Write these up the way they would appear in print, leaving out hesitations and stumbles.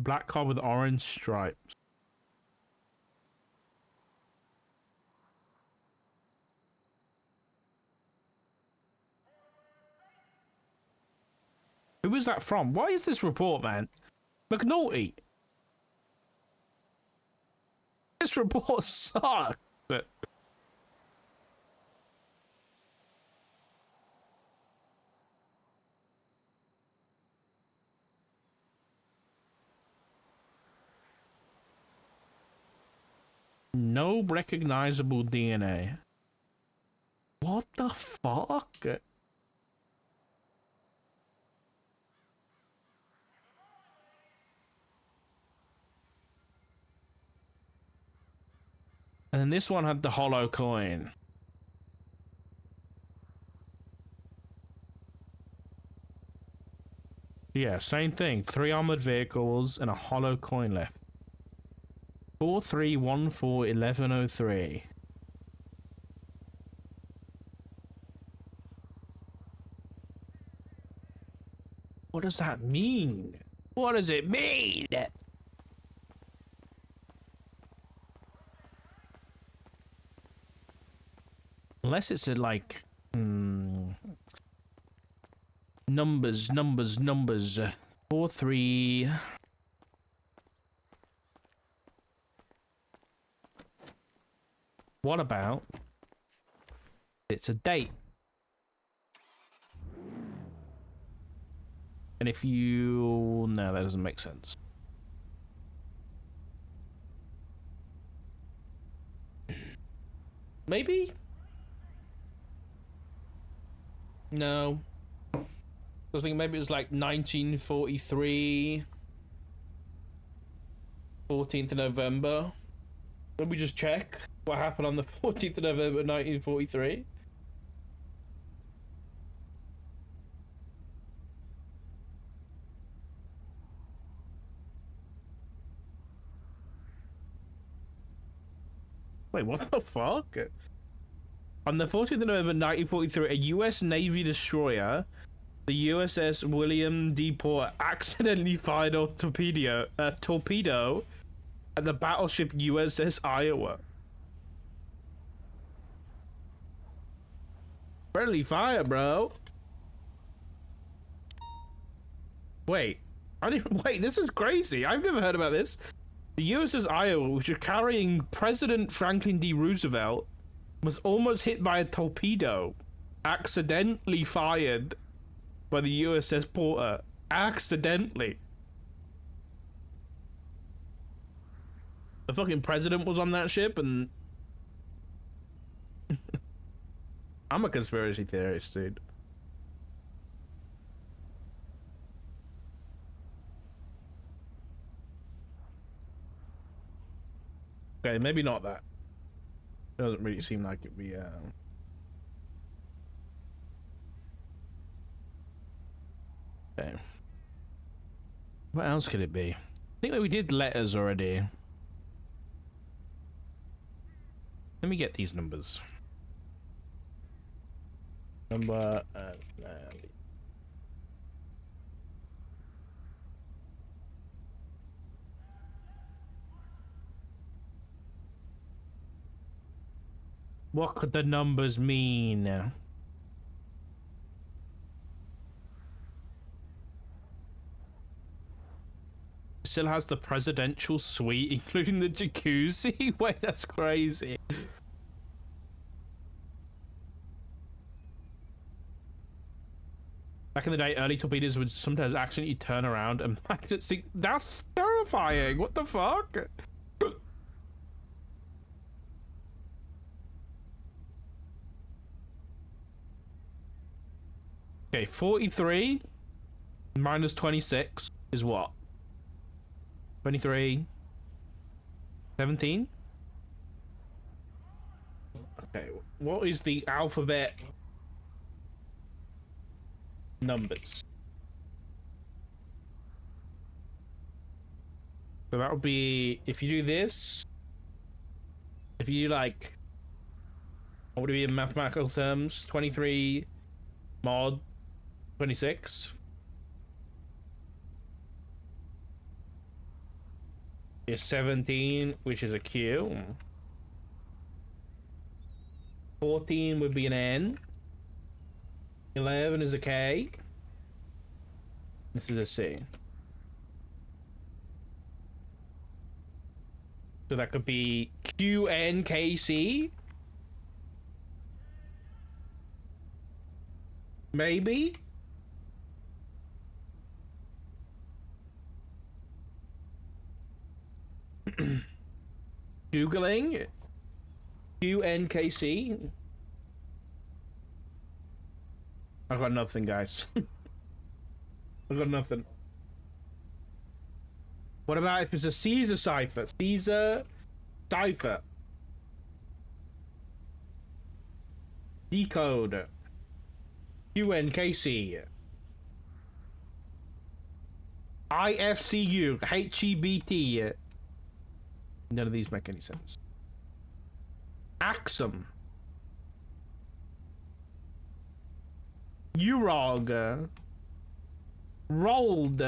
Black car with orange stripes. Who is that from? What is this report, man? McNulty. This report sucks. No recognizable DNA. What the fuck? And then this one had the hollow coin. Yeah, same thing. 3 armored vehicles and a hollow coin left. 43141103. What does that mean? What does it mean? Unless it's a, like, numbers. 43. What about it's a date? And if you... No, that doesn't make sense. Maybe? No. I was thinking maybe it was like 1943. 14th of November. Let me just check what happened on the 14th of November 1943. Wait, what the fuck? On the 14th of November 1943, a U.S. Navy destroyer, the USS William D. Porter, accidentally fired a torpedo at the battleship USS Iowa. Friendly fire, bro. Wait, wait, this is crazy. I've never heard about this. The USS Iowa, which was carrying President Franklin D. Roosevelt, was almost hit by a torpedo, accidentally fired by the USS Porter. Accidentally. The fucking president was on that ship, and I'm a conspiracy theorist, dude. Okay, maybe not that. Doesn't really seem like it'd be okay. What else could it be? I think that we did letters already. Let me get these numbers. Number what could the numbers mean? Still has the presidential suite, including the jacuzzi? Wait, that's crazy. Back in the day, early torpedoes would sometimes accidentally turn around and magnet sink. That's terrifying. What the fuck? Okay, 43 minus 26 is what? 23, 17. Okay, what is the alphabet numbers? So that would be, if you do this, if you like, what would it be in mathematical terms? 23 mod 26. is 17, which is a Q. 14 would be an N. 11 is a K. This is a C. So that could be QNKC. Maybe. Googling QNKC. I got nothing, guys. I got nothing. What about if it's a Caesar cipher? Caesar cipher. Decode. QNKC. IFCU. HEBT. None of these make any sense. Axum. Urog. Rolled.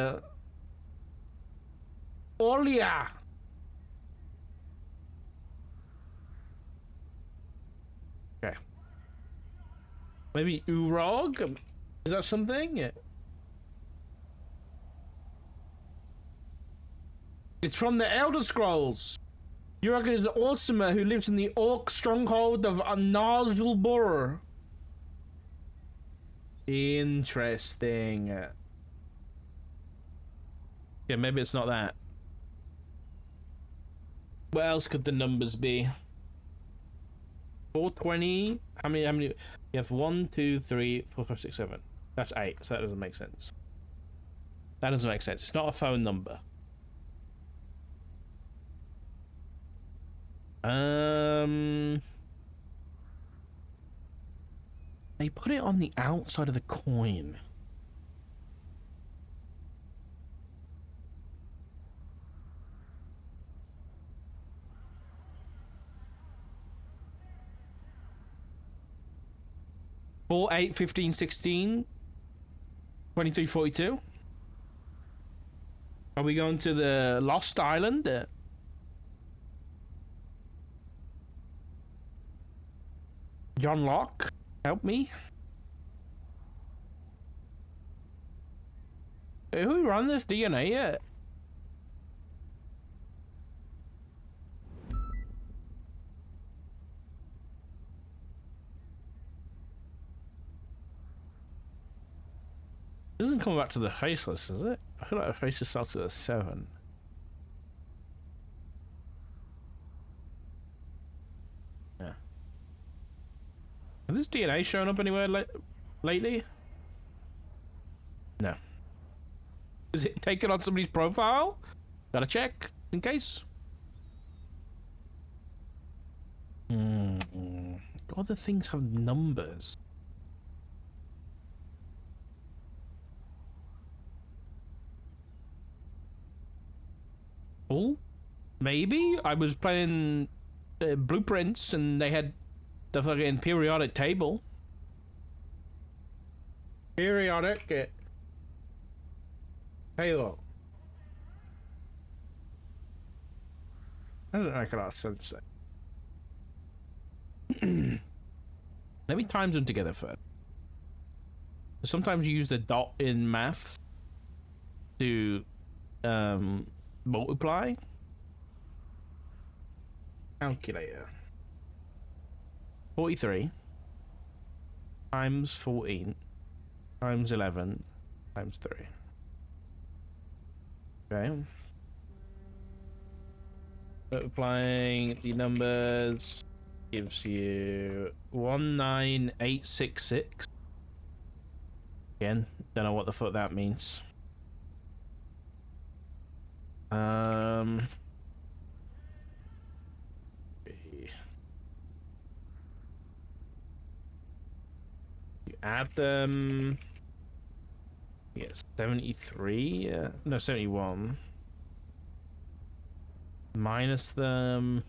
Olia. Okay. Maybe Urog? Is that something? It's from the Elder Scrolls. Urog is the Orsimer who lives in the Orc stronghold of Nazgul. Interesting. Yeah, maybe it's not that. What else could the numbers be? 420. How many? You have 1, 2, 3, 4, 5, 6, 7. That's 8. So that doesn't make sense. That doesn't make sense. It's not a phone number. They put it on the outside of the coin. Four, 8, 15, 16, 23, 42. Are we going to the Lost Island? John Locke, help me. Who run this DNA yet? It doesn't come back to the faceless, does it? I feel like the faceless starts at a 7. Yeah. Has this DNA shown up anywhere lately? No. Is it taken on somebody's profile? Gotta check, in case. Other things have numbers. Oh, maybe I was playing Blueprints and they had the fucking periodic table. Periodic table. I don't make a lot of sense. Let me times them together first. Sometimes you use the dot in maths to multiply. Calculator. 43 times 14 times 11 times 3. Okay. Multiplying the numbers gives you 19866. Again, don't know what the fuck that means. You add them. Yes, 73. No, 71. Minus them.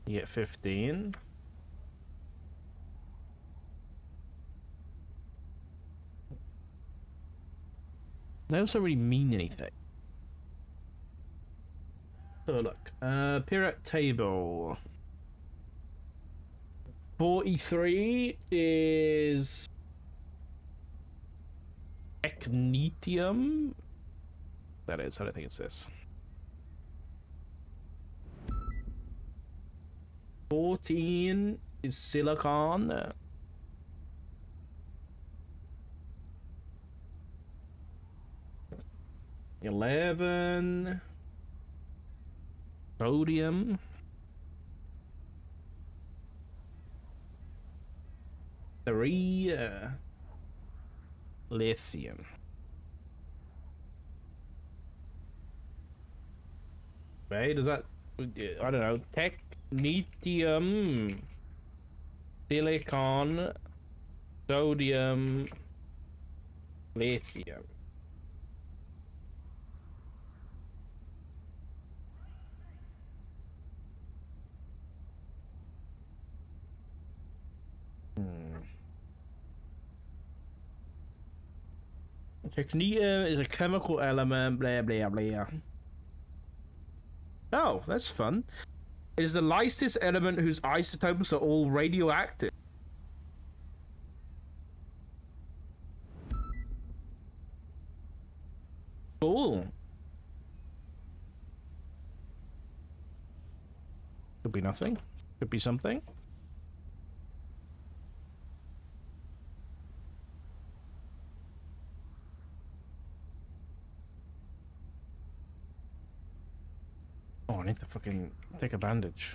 You get 15. They also really mean anything. So look, periodic table. 43 is technetium. That is, I don't think it's this. 14 is silicon. 11 sodium. 3 lithium. Right? Does that, I don't know, technetium, silicon, sodium, lithium. Technetium is a chemical element, blah blah blah. Oh, that's fun. It is the lightest element whose isotopes are all radioactive. Cool. Could be nothing. Could be something. Oh, I need to fucking take a bandage.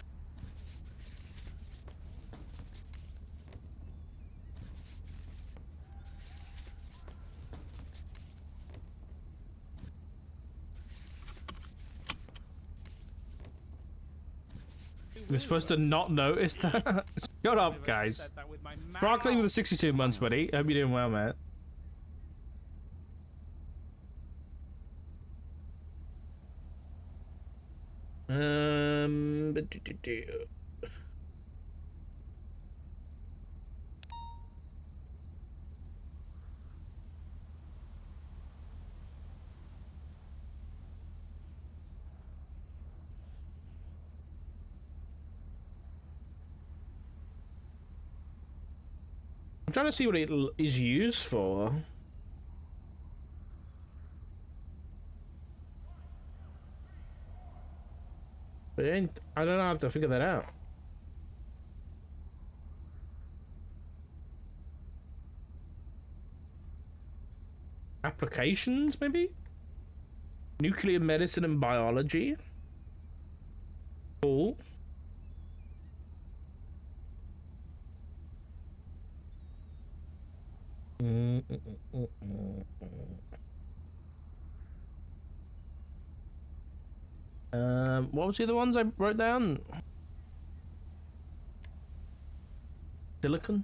We're supposed to not notice that? Shut up, guys. Sparkling with the 62 months, buddy. Hope you're doing well, man. I'm trying to see what it is used for. But I don't know how to figure that out. Applications, maybe? Nuclear medicine and biology. Cool. What was the other ones I wrote down? Silicon?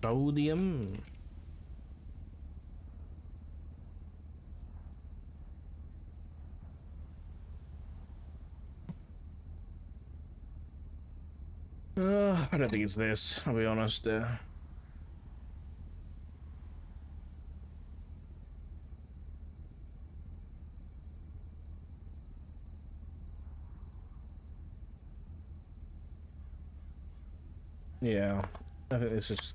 Sodium? I don't think it's this, I'll be honest. Yeah, I think this is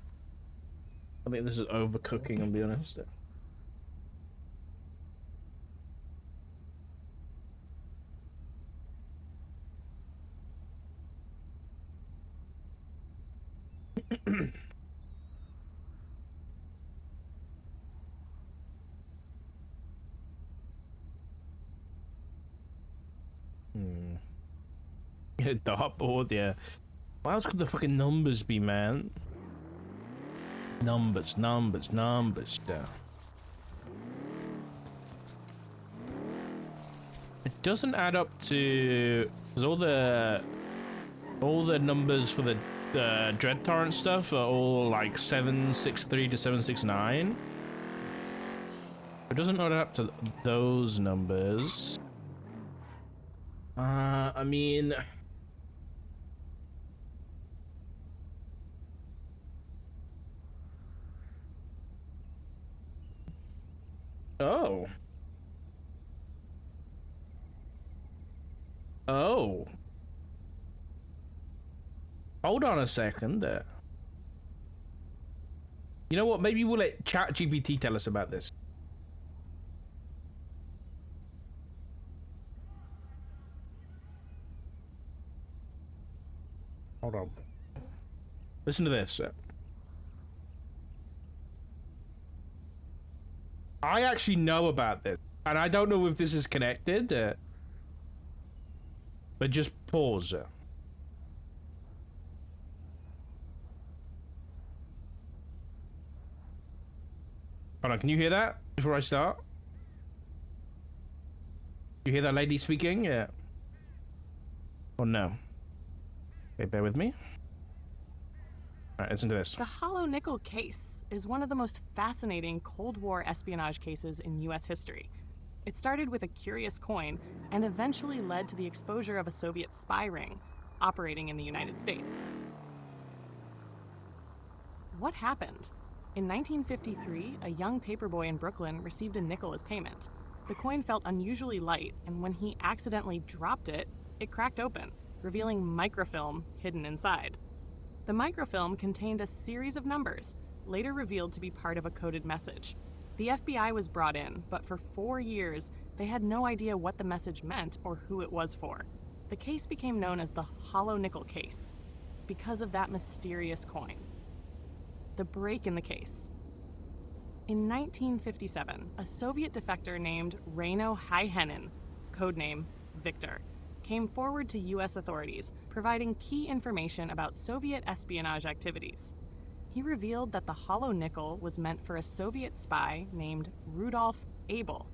overcooking, I'll be honest. Dartboard, yeah. What else could the fucking numbers be, man? Numbers. It doesn't add up to, because all the numbers for the Dread Torrent stuff are all like 763 to 769. It doesn't add up to those numbers. I mean, Oh. Oh. Hold on a second there. You know what? Maybe we'll let ChatGPT tell us about this. Hold on. Listen to this. I actually know about this, and I don't know if this is connected, but just pause. Hold on, can you hear that before I start? You hear that lady speaking? Yeah. Oh no. Okay, bear with me. Alright, listen to this. The hollow nickel case is one of the most fascinating Cold War espionage cases in US history. It started with a curious coin and eventually led to the exposure of a Soviet spy ring operating in the United States. What happened? In 1953, a young paperboy in Brooklyn received a nickel as payment. The coin felt unusually light, and when he accidentally dropped it, it cracked open, revealing microfilm hidden inside. The microfilm contained a series of numbers, later revealed to be part of a coded message. The FBI was brought in, but for 4 years, they had no idea what the message meant or who it was for. The case became known as the hollow nickel case, because of that mysterious coin. The break in the case. In 1957, a Soviet defector named Reino Haihenin, codename Victor, came forward to U.S. authorities, providing key information about Soviet espionage activities. He revealed that the hollow nickel was meant for a Soviet spy named Rudolf Abel.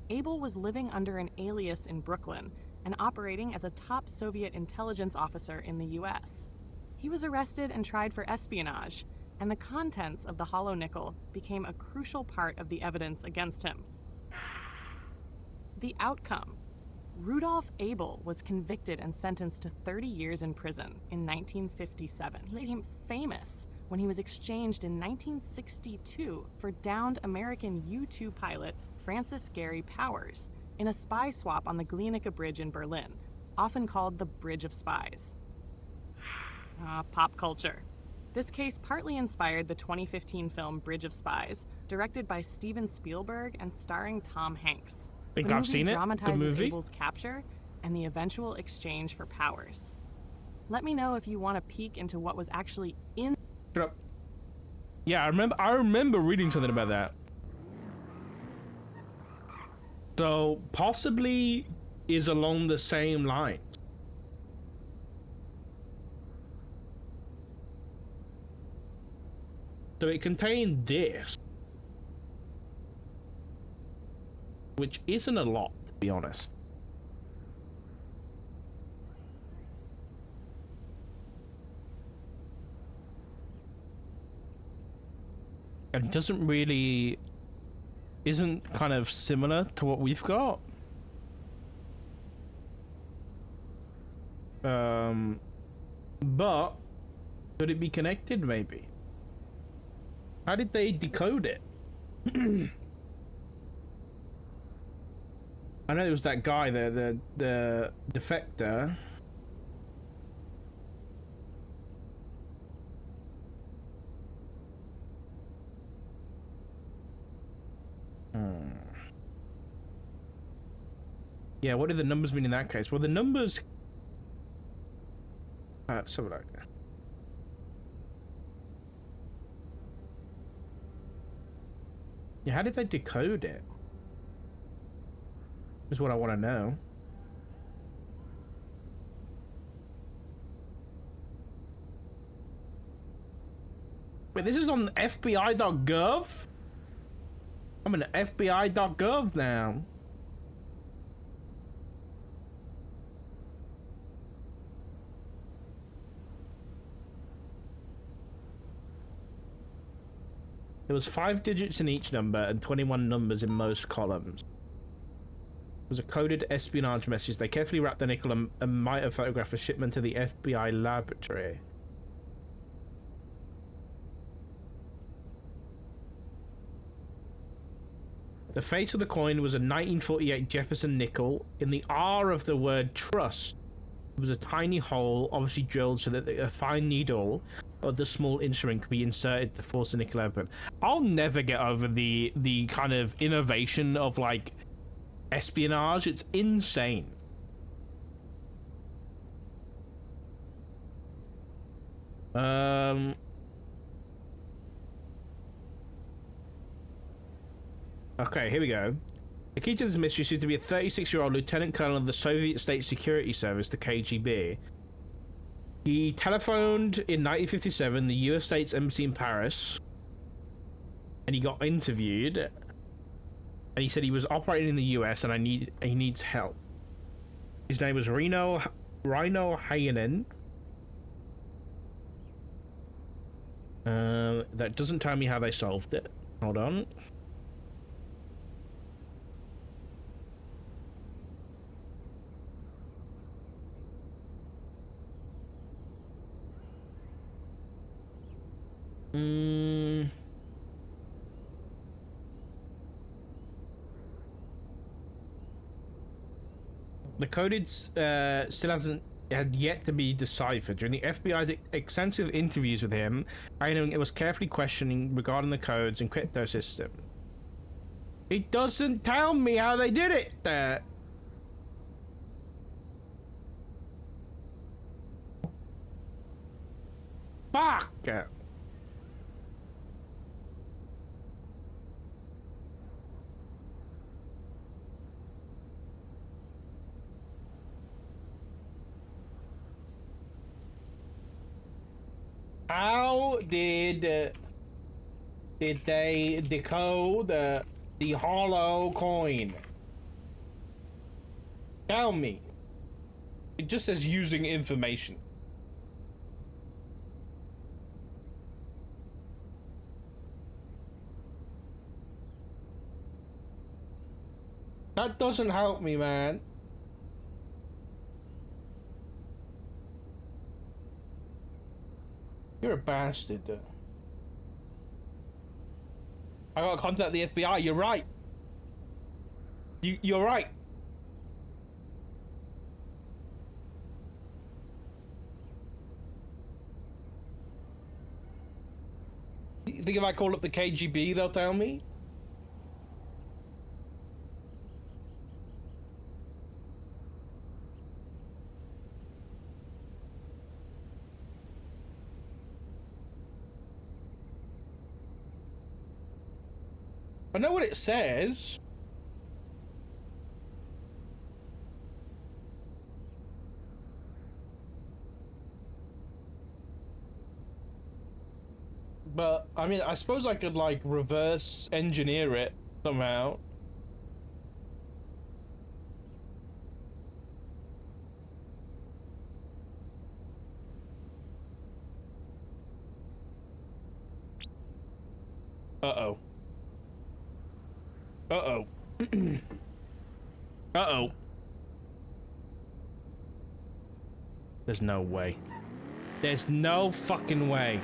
Abel was living under an alias in Brooklyn and operating as a top Soviet intelligence officer in the U.S. He was arrested and tried for espionage, and the contents of the hollow nickel became a crucial part of the evidence against him. The outcome. Rudolf Abel was convicted and sentenced to 30 years in prison in 1957. He became famous when he was exchanged in 1962 for downed American U-2 pilot Francis Gary Powers in a spy swap on the Glienicke Bridge in Berlin, often called the Bridge of Spies. Pop culture. This case partly inspired the 2015 film Bridge of Spies, directed by Steven Spielberg and starring Tom Hanks. I think I've seen it. The movie. Abel's capture and the eventual exchange for Powers. Let me know if you want to peek into what was actually in. Shut up. Yeah, I remember reading something about that. So possibly is along the same line. So it contained this, which isn't a lot, to be honest. And doesn't really, isn't kind of similar to what we've got. But could it be connected? Maybe. How did they decode it? I know it was that guy, the defector. Yeah, what did the numbers mean in that case? Well, the numbers. So like. Yeah, how did they decode it? Is what I want to know. Wait, this is on FBI.gov? I'm in FBI.gov now. There was 5 digits in each number and 21 numbers in most columns. It was a coded espionage message. They carefully wrapped the nickel and might have photographed a shipment to the FBI laboratory. The face of the coin was a 1948 Jefferson nickel. In the R of the word trust, there was a tiny hole, obviously drilled so that a fine needle or the small instrument could be inserted to force the nickel open. I'll never get over the kind of innovation of like espionage. It's insane. Okay, here we go. The key to this mystery seems to be a 36-year-old lieutenant colonel of the Soviet State Security Service, the KGB. He telephoned in 1957 the US State's embassy in Paris, and he got interviewed, and he said he was operating in the US and he needs help. His name was Rino Hayanen. That doesn't tell me how they solved it. Hold on. The code still had yet to be deciphered. During the FBI's extensive interviews with him, it was carefully questioning regarding the codes and crypto system. It doesn't tell me how they did it. Fuck. How did they decode the hollow coin? Tell me. It just says using information. That doesn't help me, man. You're a bastard. I gotta contact the FBI. You're right. You're right. You think if I call up the KGB, they'll tell me? I know what it says. But, I mean, I suppose I could, like, reverse engineer it somehow. Uh-oh. Uh-oh. Uh-oh. There's no way. There's no fucking way.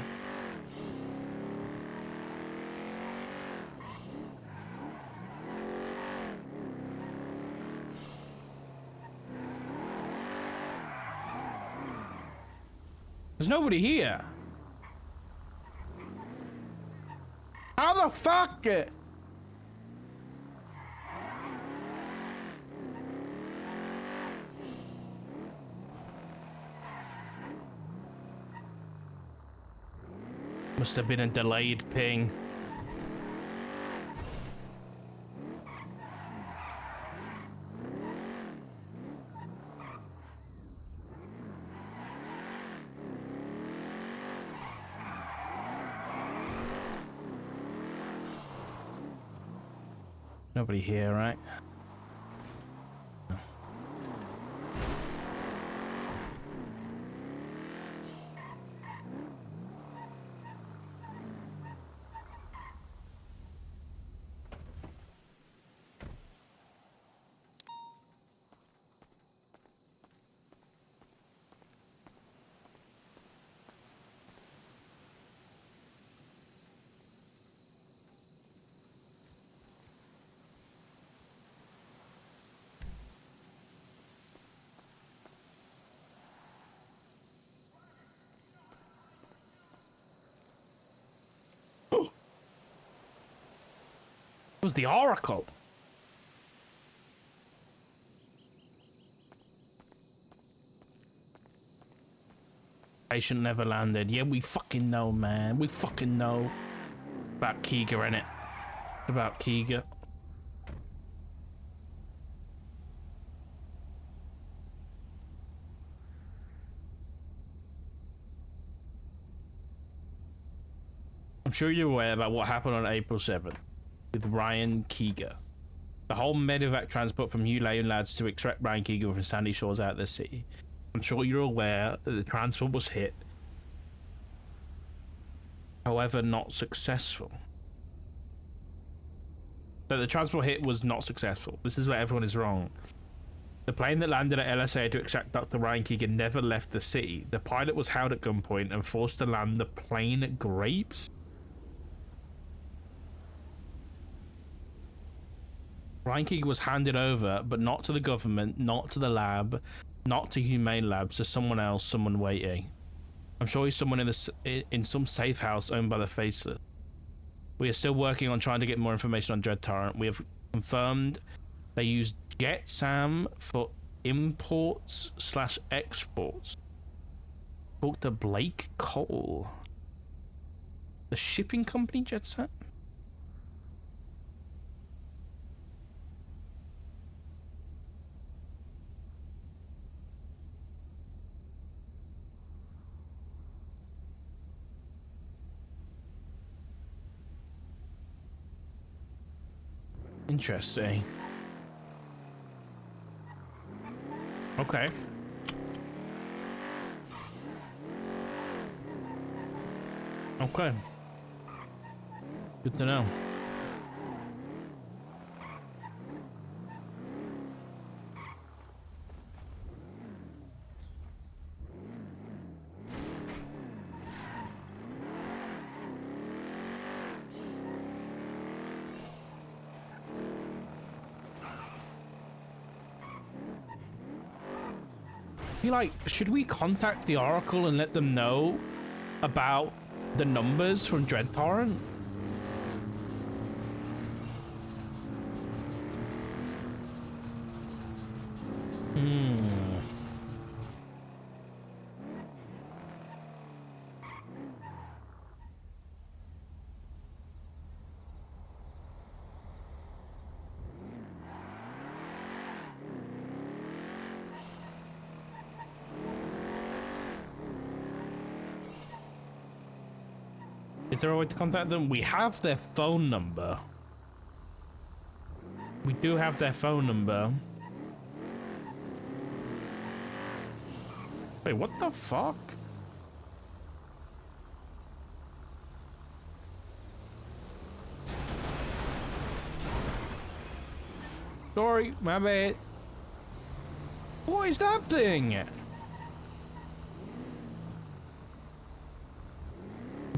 There's nobody here. How the fuck? Must have been a delayed ping. Nobody here, right? was the Oracle. Patient never landed. Yeah, we fucking know, man. We fucking know. About Kiga, innit? About Kiga. I'm sure you're aware about what happened on April 7th with Ryan Kiga. The whole medevac transport from Hulayan lads to extract Ryan Kiga from Sandy Shores out of the city. I'm sure you're aware that the transport was hit. However, not successful. That the transport hit was not successful. This is where everyone is wrong. The plane that landed at LSA to extract Dr. Ryan Keegan never left the city. The pilot was held at gunpoint and forced to land the plane at Grapes. Ryan Keegan was handed over, but not to the government, not to the lab, not to Humane Labs, to someone else, someone waiting. I'm sure he's someone in some safe house owned by the Faceless. We are still working on trying to get more information on Dread Torrent. We have confirmed they use JetSam for imports/exports. Talk to Blake Cole. The shipping company JetSam? Interesting. Okay. Okay. Good to know. Like, should we contact the Oracle and let them know about the numbers from Dread Torrent? Is there a way to contact them? We have their phone number. We do have their phone number. Wait, what the fuck? Sorry, my bad. What is that thing?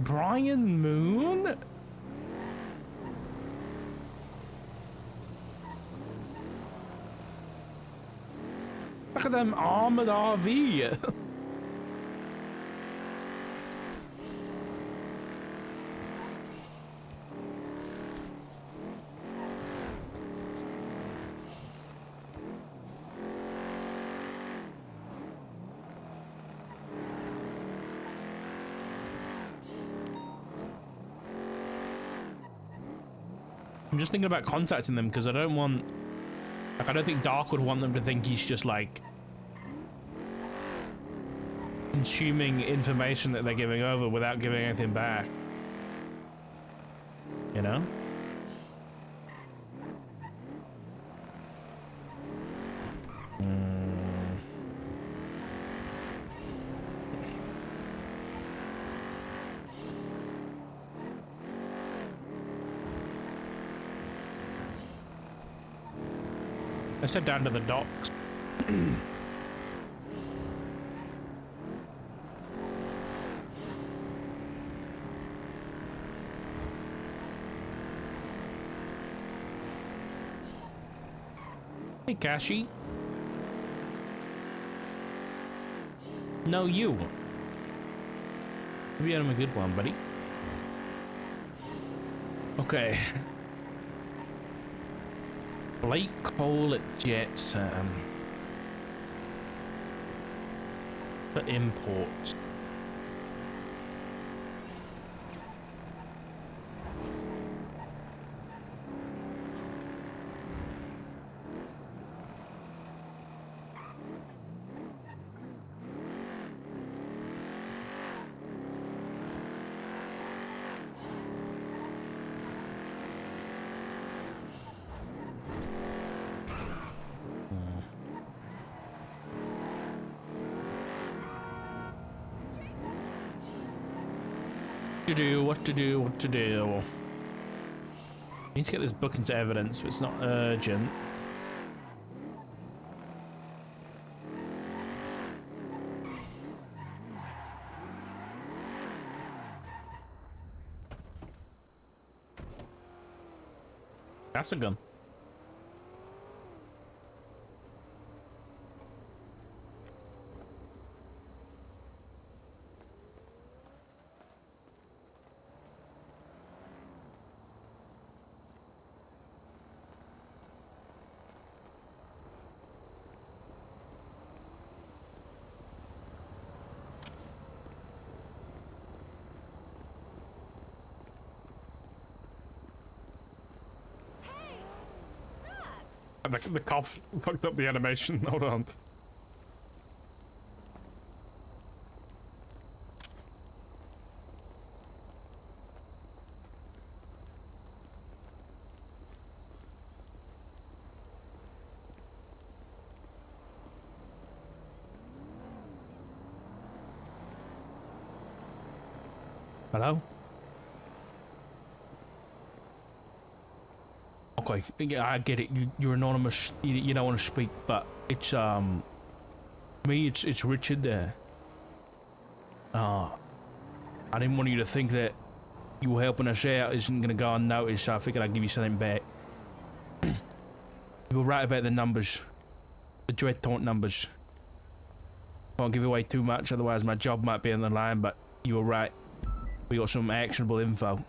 Brian Moon? Look at them armored RV. I'm just thinking about contacting them because I don't want, like, I don't think Dark would want them to think he's just like consuming information that they're giving over without giving anything back. You know? Let's head down to the docks. Hey, Kashi. No, you. Maybe I'm a good one, buddy. Okay. Blake Cole at Jetsam. For imports. What to do. Need to get this book into evidence, but it's not urgent. That's a gun. The cough fucked up the animation. Hold on. Hello? Okay, yeah, I get it. You're anonymous. You don't want to speak, but it's me. It's Richard there. I didn't want you to think that you were helping us out isn't gonna go unnoticed, so I figured I'd give you something back. You were right about the numbers, the dread taunt numbers. Won't give away too much, otherwise my job might be on the line. But you were right. We got some actionable info.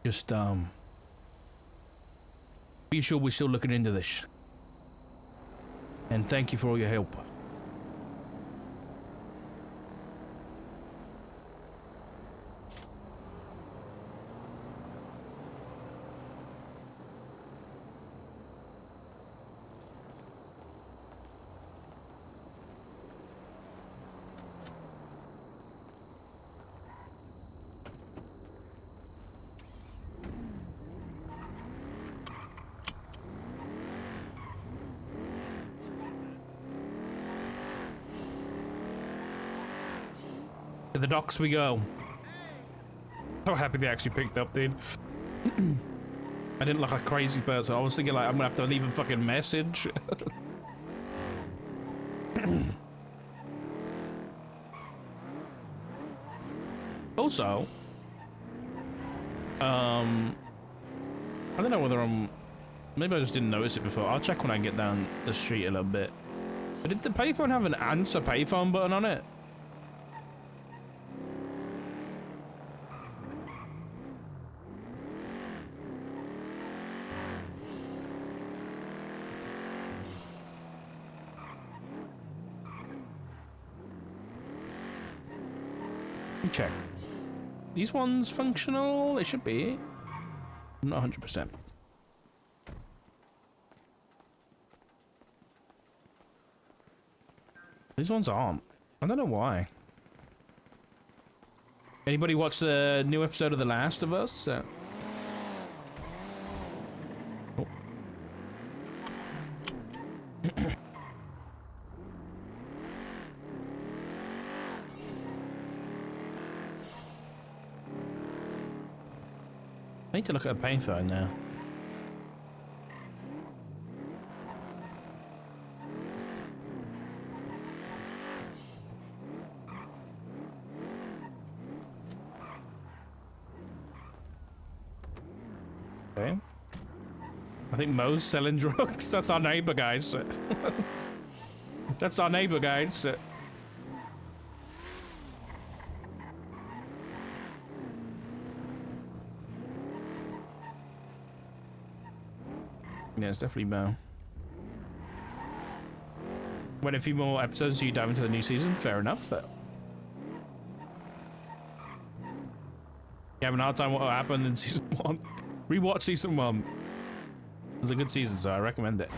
Just, be sure we're still looking into this. And thank you for all your help. To the docks we go. So happy they actually picked up, dude. I didn't look like a crazy person. I was thinking like I'm gonna have to leave a fucking message. Also, I don't know whether maybe I just didn't notice it before. I'll check when I get down the street a little bit. But did the payphone have an answer payphone button on it? Check. These ones functional? They should be. I'm not 100%. These ones aren't. I don't know why. Anybody watch the new episode of The Last of Us? Oh. I need to look at a payphone now. Okay. I think Mo's selling drugs. That's our neighbor, guys. That's our neighbor, guys. Yeah, it's definitely Mo. When a few more episodes do you dive into the new season? Fair enough, though. You having a hard time what happened in season 1? Rewatch season 1. It was a good season, so I recommend it.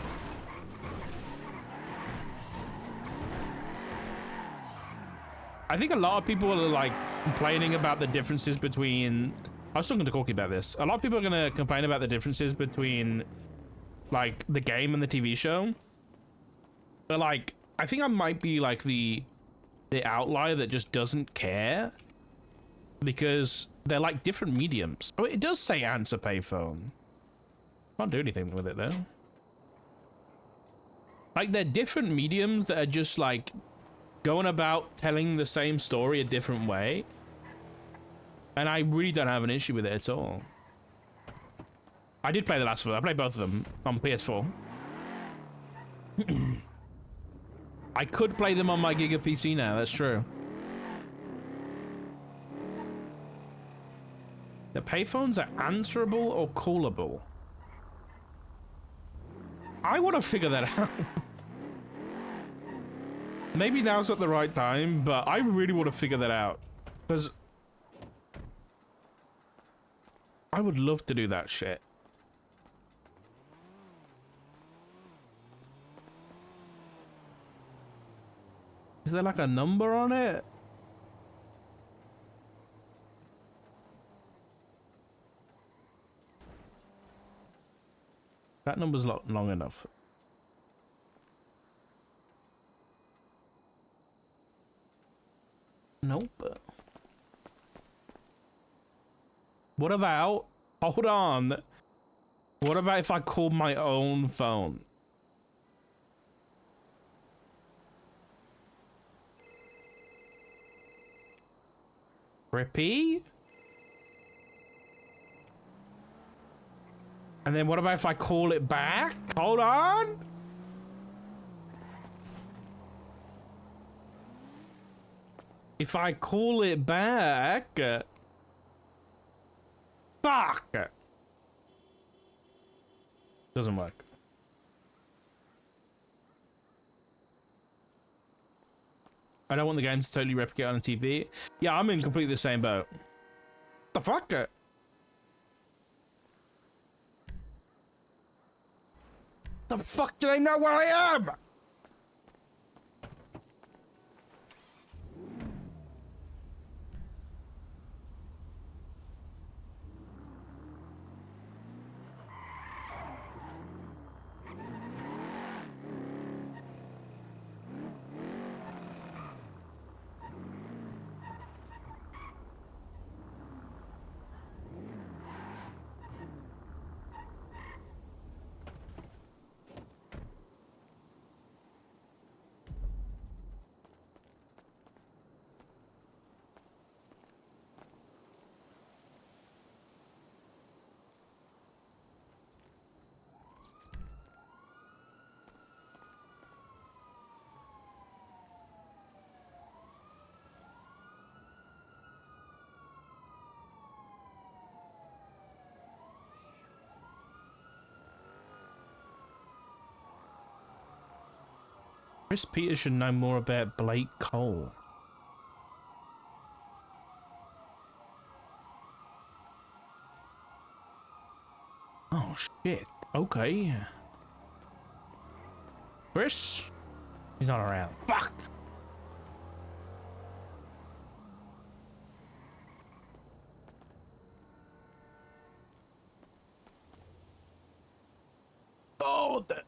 I think a lot of people are like complaining about the differences between... I was talking to Corky about this. A lot of people are going to complain about the differences between like the game and the TV show. But like, I think I might be like the outlier that just doesn't care, because they're like different mediums. Oh, it does say answer payphone. Can't do anything with it though. Like, they're different mediums that are just like going about telling the same story a different way. And I really don't have an issue with it at all. I did play the last one. I played both of them on PS4. I could play them on my Giga PC now, that's true. The payphones are answerable or callable? I want to figure that out. Maybe now's not the right time, but I really want to figure that out. Because I would love to do that shit. Is there like a number on it? That number's not long enough. Nope. What about... Hold on. What about if I called my own phone? Rippy? And then what about if I call it back? Hold on. If I call it back... Fuck! Doesn't work. I don't want the game to totally replicate on TV. Yeah, I'm in completely the same boat. The fuck? The fuck do they know where I am? Chris Peters should know more about Blake Cole. Oh shit. Okay. Chris? He's not around. Fuck! Oh, that.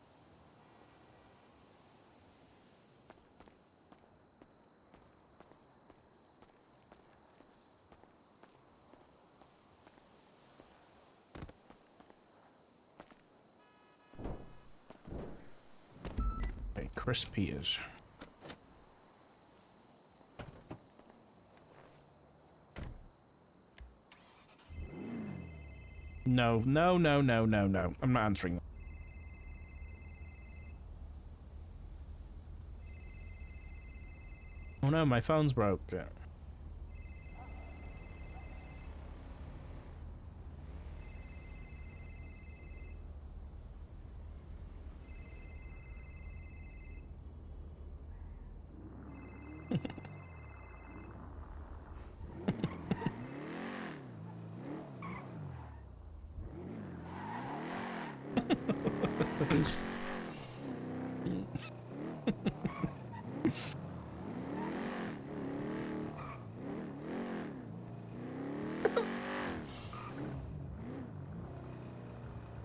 Chris Peters. No, no, no, no, no, no. I'm not answering. Oh no, my phone's broke.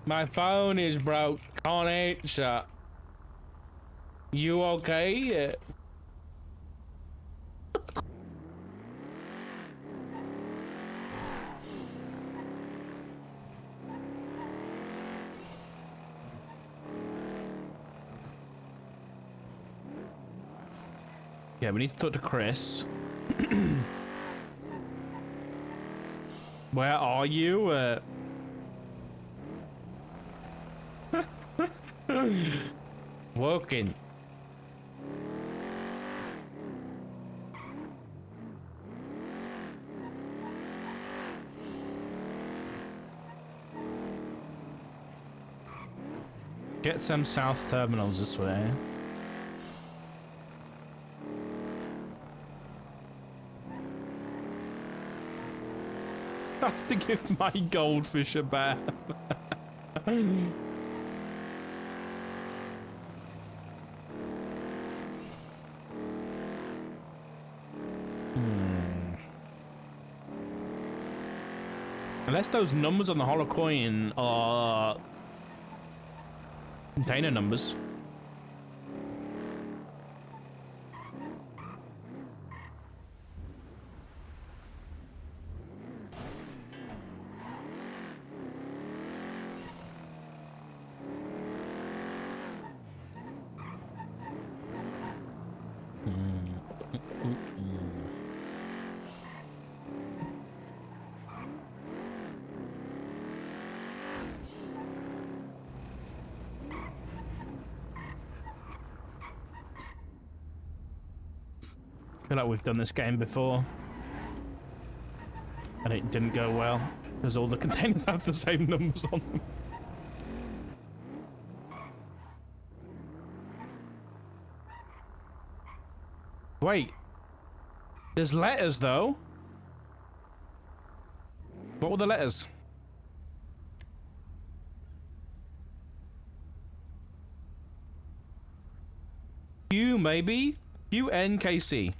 My phone is broke. Can't answer. You okay? Yeah, we need to talk to Chris. Where are you? Working. Get some south terminals this way. I have to give my goldfish a bath. Unless those numbers on the hollow coin are container numbers. I feel like we've done this game before and it didn't go well because all the containers have the same numbers on them. Wait, there's letters though. What were the letters? Q maybe? QNKC.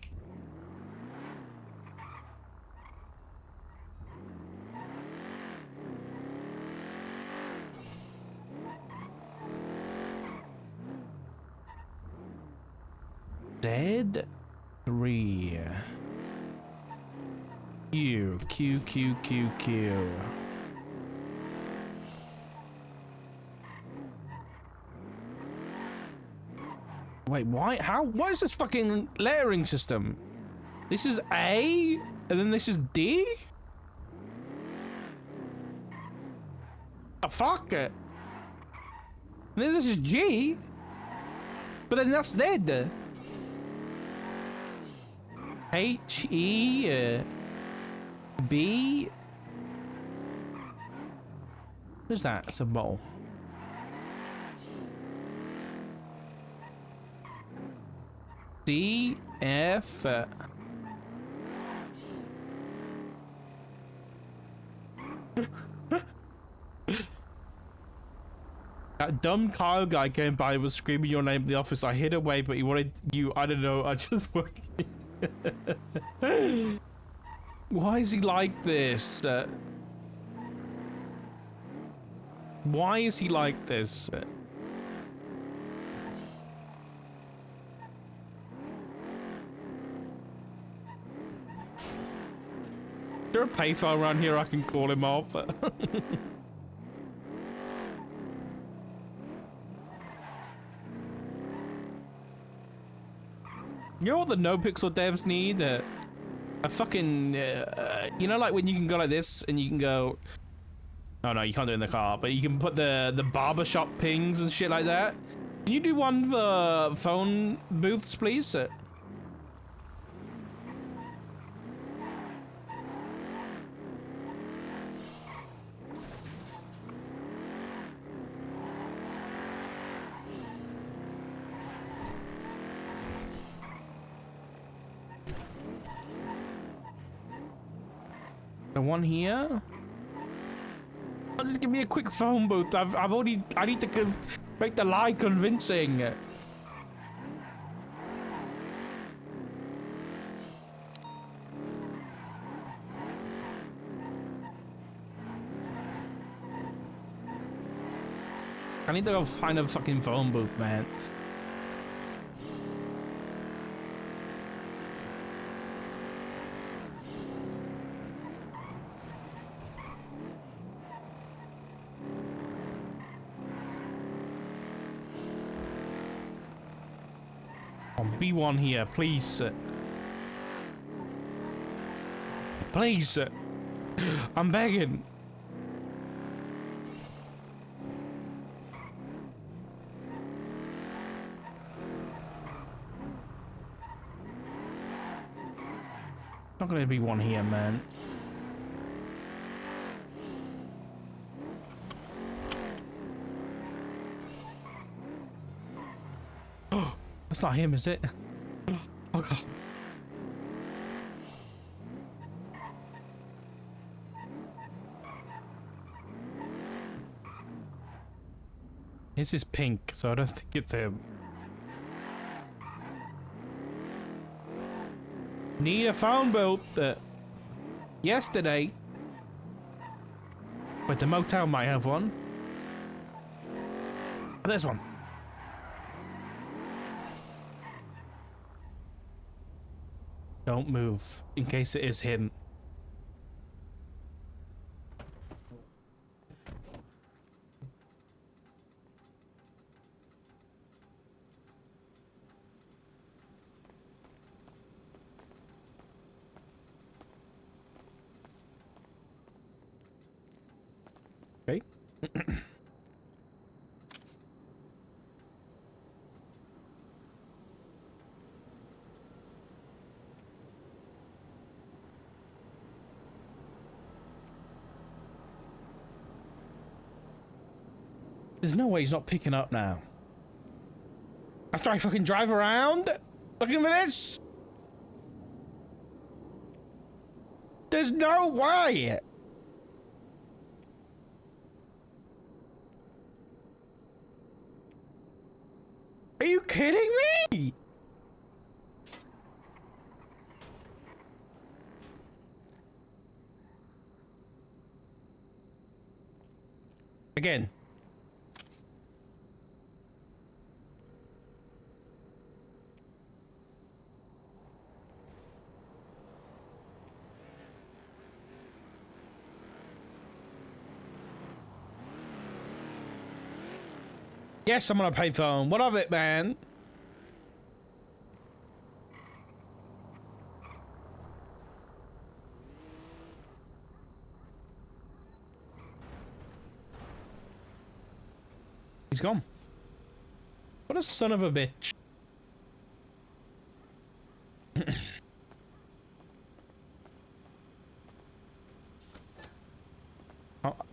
Dead 3. Q. Wait, why? How? What is this fucking lettering system? This is A, and then this is D? Fuck it. And then this is G, but then that's Z. H-E, B. What's that? It's a bowl. D, F. That dumb Kyle guy came by, was screaming your name in the office. I hid away, but he wanted you. I don't know. I just. Why is he like this? Why is he like this? Is there a payphone around here I can call him off? You know what the NoPixel devs need? A fucking, you know, like when you can go like this and you can go. Oh no, you can't do it in the car, but you can put the barbershop pings and shit like that. Can you do one for phone booths, please? The one here? give me a quick phone booth. I need to make the lie convincing. I need to go find a fucking phone booth, man. Be one here, please. Please. I'm begging. Not gonna be one here, man. Oh, that's not him, is it? Oh god. This is pink, so I don't think it's him. Need a phone booth. Yesterday. But the motel might have one. Oh, there's one. Don't move, in case it is him. Okay. There's no way he's not picking up now. After I fucking drive around looking for this? There's no way! Are you kidding me? Again. Yes, I'm on a payphone. What of it, man? He's gone. What a son of a bitch.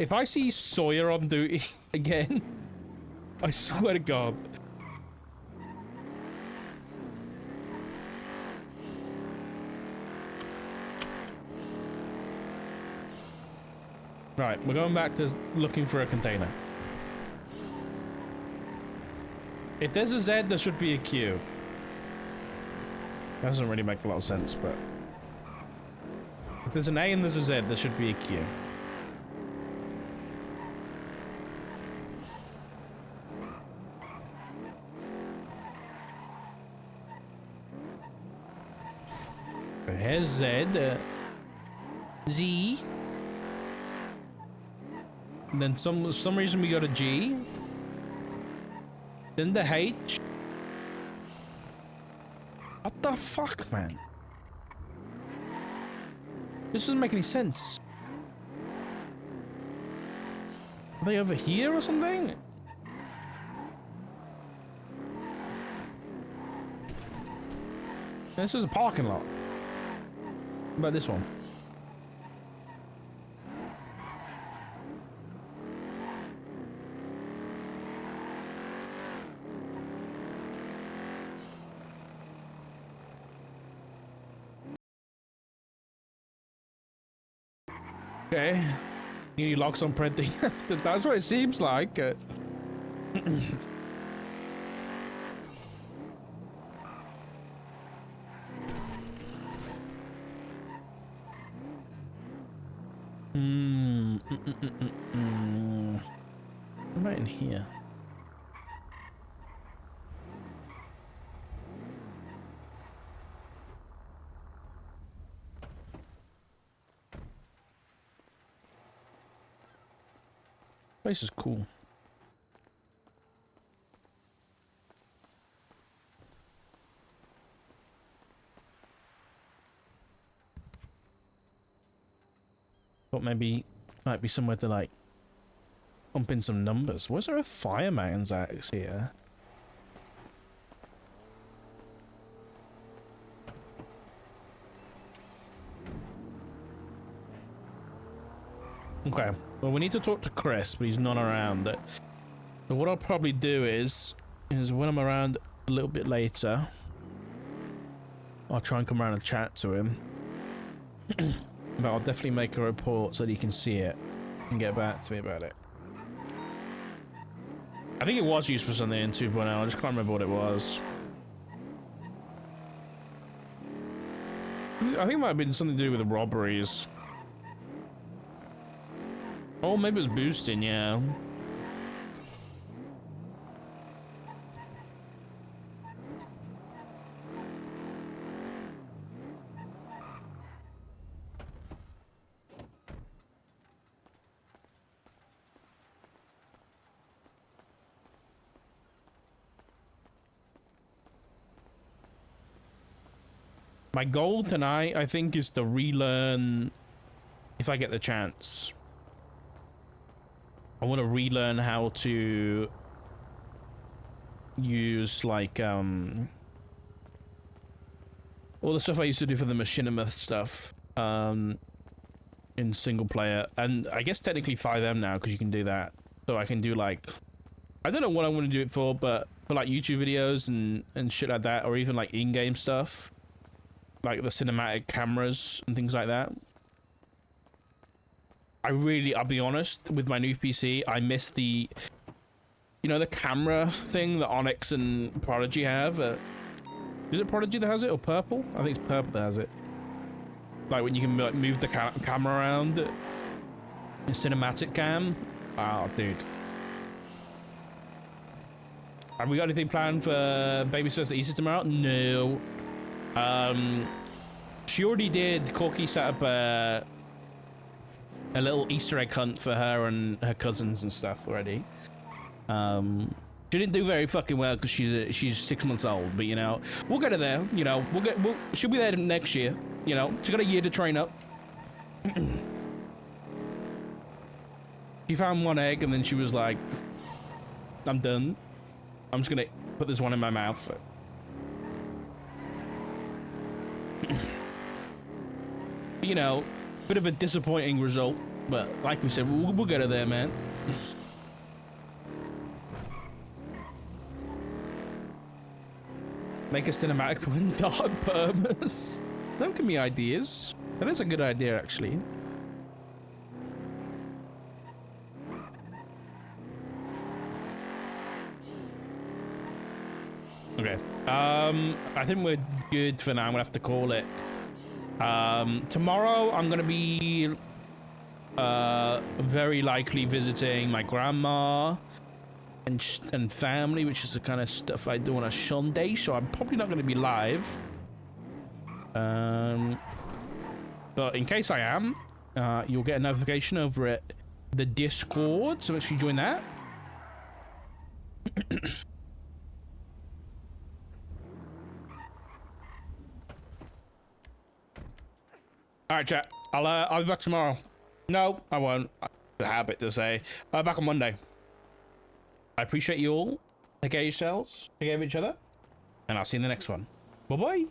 If I see Sawyer on duty again, I swear to God. Right, we're going back to looking for a container. If there's a Z, there should be a Q. That doesn't really make a lot of sense, but... if there's an A and there's a Z, there should be a Q. Here's Z. Z. And then some reason we got a G. Then the H. What the fuck, man? This doesn't make any sense. Are they over here or something? This is a parking lot. What about this one? Okay. He locks on printing. That's what it seems like. What about in here? Place is cool. Thought maybe might be somewhere to like pump in some numbers. Was there a fireman's axe here? Okay, well we need to talk to Chris, but he's not around. So what I'll probably do is when I'm around a little bit later, I'll try and come around and chat to him. But I'll definitely make a report so that he can see it and get back to me about it. I think it was used for something in 2.0, I just can't remember what it was. I think it might have been something to do with the robberies. Oh, maybe it was boosting, yeah. My goal tonight, I think, is to relearn, if I get the chance. I want to relearn how to use, like, all the stuff I used to do for the machinima stuff, in single player. And I guess technically 5M now, because you can do that. So I can do, like, I don't know what I'm going to do it for, but for, like, YouTube videos and shit like that, or even, like, in-game stuff. Like the cinematic cameras and things like that. I'll be honest, with my new PC, I miss the, you know, the camera thing that Onyx and Prodigy have. Is it Prodigy that has it, or Purple? I think it's Purple that has it. Like when you can like, move the camera around. The cinematic cam. Oh, dude. Have we got anything planned for Baby's first Easter tomorrow? No. She already did. Corky set up a little Easter egg hunt for her and her cousins and stuff already. She didn't do very fucking well because she's 6 months old, but you know, we'll get her there. You know, she'll be there next year. You know, she got a year to train up. She found one egg and then she was like, "I'm done. I'm just gonna put this one in my mouth." You know, bit of a disappointing result, but like we said, we'll get her there, man. Make a cinematic one, dark permas. Don't give me ideas. That is a good idea, actually. Okay. I think we're good for now. I'm gonna have to call it. Tomorrow I'm gonna be very likely visiting my grandma and family, which is the kind of stuff I do on a Sunday, so I'm probably not gonna be live. But in case I am, you'll get a notification over at the Discord, so make sure you join that. All right, chat. I'll be back tomorrow. No, I won't. It's a habit to say. I'll be back on Monday. I appreciate you all. Take care of yourselves. Take care of each other. And I'll see you in the next one. Bye-bye.